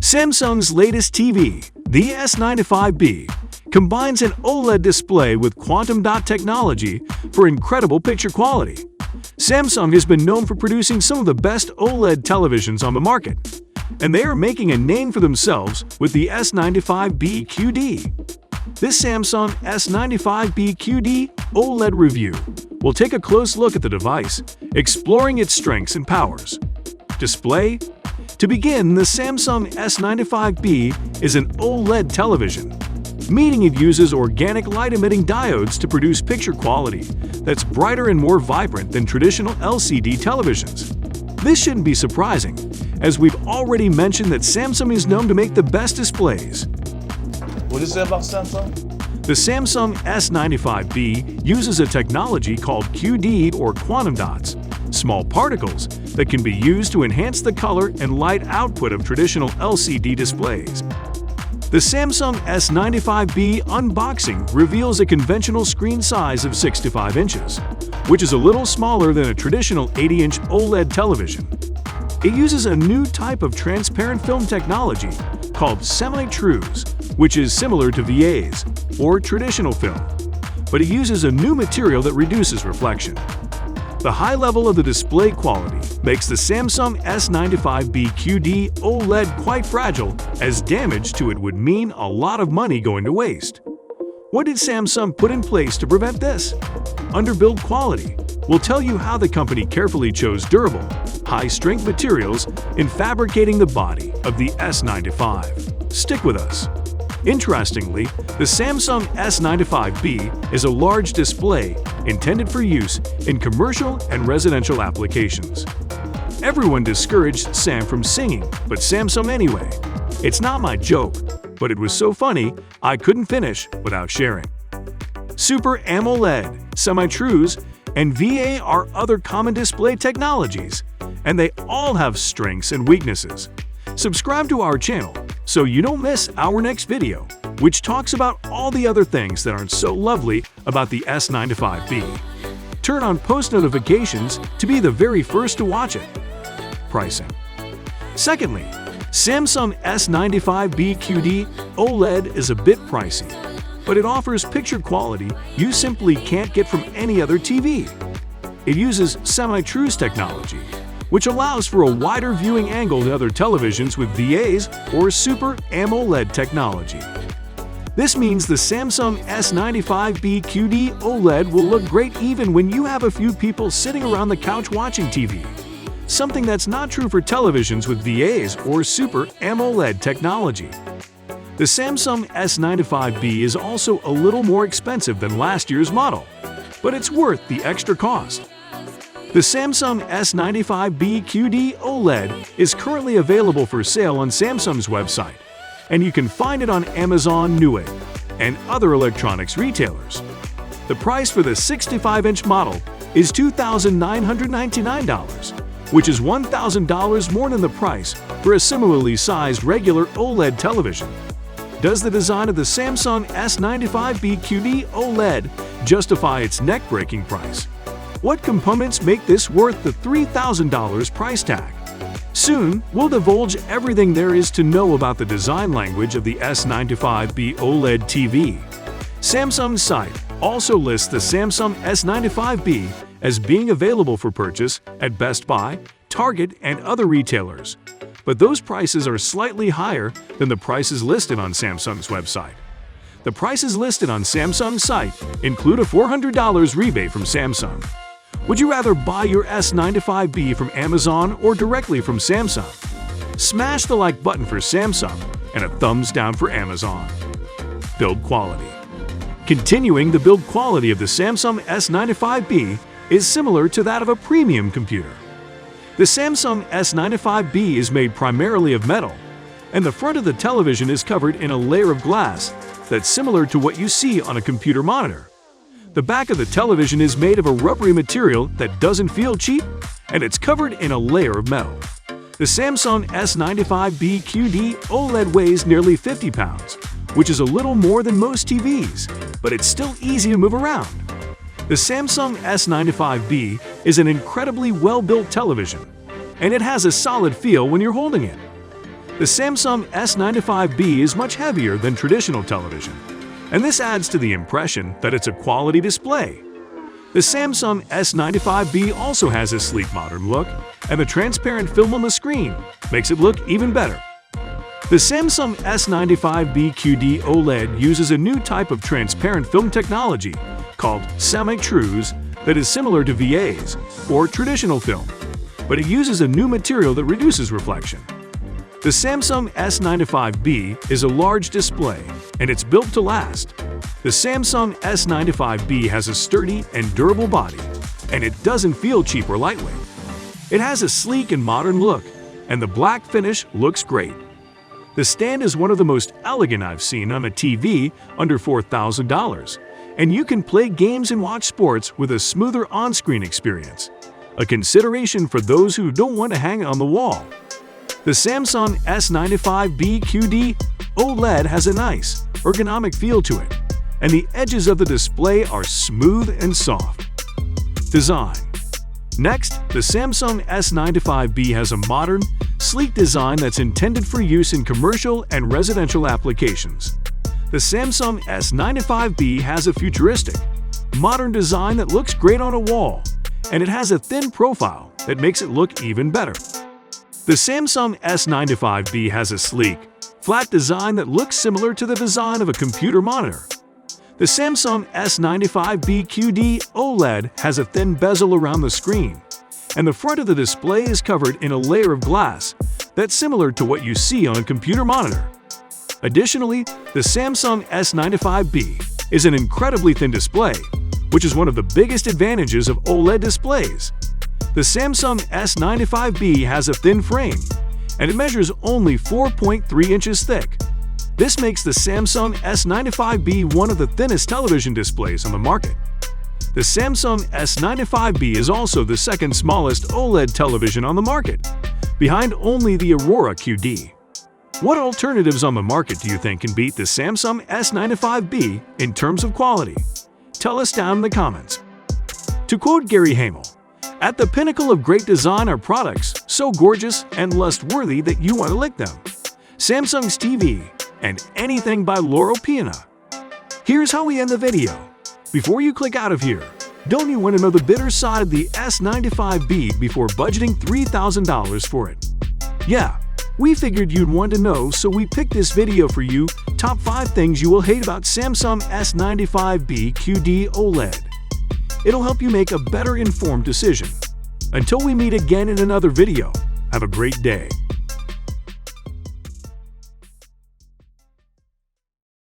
Samsung's latest TV, the S95B, combines an OLED display with quantum dot technology for incredible picture quality. Samsung has been known for producing some of the best OLED televisions on the market, and they are making a name for themselves with the S95B QD. This Samsung S95B QD OLED review will take a close look at the device, exploring its strengths and powers. Display. To begin, the Samsung S95B is an OLED television, meaning it uses organic light-emitting diodes to produce picture quality that's brighter and more vibrant than traditional LCD televisions. This shouldn't be surprising, as we've already mentioned that Samsung is known to make the best displays. What is it about Samsung? The Samsung S95B uses a technology called QD or quantum dots, small particles that can be used to enhance the color and light output of traditional LCD displays. The Samsung S95B unboxing reveals a conventional screen size of 65 inches, which is a little smaller than a traditional 80-inch OLED television. It uses a new type of transparent film technology called semi-trues, which is similar to VAs, or traditional film, but it uses a new material that reduces reflection. The high level of the display quality makes the Samsung S95B QD OLED quite fragile, as damage to it would mean a lot of money going to waste. What did Samsung put in place to prevent this? Under build quality, we'll tell you how the company carefully chose durable, high-strength materials in fabricating the body of the S95. Stick with us. Interestingly, the Samsung S95B is a large display intended for use in commercial and residential applications. Everyone discouraged Sam from singing, but Samsung anyway. It's not my joke, but it was so funny I couldn't finish without sharing. Super AMOLED, semi-trues, and VA are other common display technologies, and they all have strengths and weaknesses. Subscribe to our channel so you don't miss our next video, which talks about all the other things that aren't so lovely about the S95B. Turn on post notifications to be the very first to watch it. Pricing. Secondly, Samsung S95B QD OLED is a bit pricey, but it offers picture quality you simply can't get from any other TV. It uses semi-trues technology, which allows for a wider viewing angle than other televisions with VAs or Super AMOLED technology. This means the Samsung S95B QD OLED will look great even when you have a few people sitting around the couch watching TV, something that's not true for televisions with VAs or Super AMOLED technology. The Samsung S95B is also a little more expensive than last year's model, but it's worth the extra cost. The Samsung S95B QD OLED is currently available for sale on Samsung's website, and you can find it on Amazon, Newegg, and other electronics retailers. The price for the 65-inch model is $2,999, which is $1,000 more than the price for a similarly sized regular OLED television. Does the design of the Samsung S95B QD OLED justify its neck-breaking price? What components make this worth the $3,000 price tag? Soon, we'll divulge everything there is to know about the design language of the S95B OLED TV. Samsung's site also lists the Samsung S95B as being available for purchase at Best Buy, Target, and other retailers, but those prices are slightly higher than the prices listed on Samsung's website. The prices listed on Samsung's site include a $400 rebate from Samsung. Would you rather buy your S95B from Amazon or directly from Samsung? Smash the like button for Samsung and a thumbs down for Amazon. Build quality. Continuing, the build quality of the Samsung S95B is similar to that of a premium computer. The Samsung S95B is made primarily of metal, and the front of the television is covered in a layer of glass that's similar to what you see on a computer monitor. The back of the television is made of a rubbery material that doesn't feel cheap, and it's covered in a layer of metal. The Samsung S95B QD OLED weighs nearly 50 pounds, which is a little more than most TVs, but it's still easy to move around. The Samsung S95B is an incredibly well-built television, and it has a solid feel when you're holding it. The Samsung S95B is much heavier than traditional television, and this adds to the impression that it's a quality display. The Samsung S95B also has a sleek modern look, and the transparent film on the screen makes it look even better. The Samsung S95B QD OLED uses a new type of transparent film technology called semi-trues that is similar to VAs, or traditional film, but it uses a new material that reduces reflection. The Samsung S95B is a large display, and it's built to last. The Samsung S95B has a sturdy and durable body, and it doesn't feel cheap or lightweight. It has a sleek and modern look, and the black finish looks great. The stand is one of the most elegant I've seen on a TV under $4,000, and you can play games and watch sports with a smoother on-screen experience, a consideration for those who don't want to hang it on the wall. The Samsung S95B QD OLED has a nice, ergonomic feel to it, and the edges of the display are smooth and soft. Design. Next, the Samsung S95B has a modern, sleek design that's intended for use in commercial and residential applications. The Samsung S95B has a futuristic, modern design that looks great on a wall, and it has a thin profile that makes it look even better. The Samsung S95B has a sleek, flat design that looks similar to the design of a computer monitor. The Samsung S95B QD OLED has a thin bezel around the screen, and the front of the display is covered in a layer of glass that's similar to what you see on a computer monitor. Additionally, the Samsung S95B is an incredibly thin display, which is one of the biggest advantages of OLED displays. The Samsung S95B has a thin frame, and it measures only 4.3 inches thick. This makes the Samsung S95B one of the thinnest television displays on the market. The Samsung S95B is also the second smallest OLED television on the market, behind only the Aurora QD. What alternatives on the market do you think can beat the Samsung S95B in terms of quality? Tell us down in the comments. To quote Gary Hamel, "At the pinnacle of great design are products so gorgeous and lust-worthy that you want to lick them." Samsung's TV and anything by Laurel Piana. Here's how we end the video. Before you click out of here, don't you want to know the bitter side of the S95B before budgeting $3,000 for it? Yeah, we figured you'd want to know, so we picked this video for you: top 5 things you will hate about Samsung S95B QD OLED. It'll help you make a better informed decision. Until we meet again in another video, have a great day.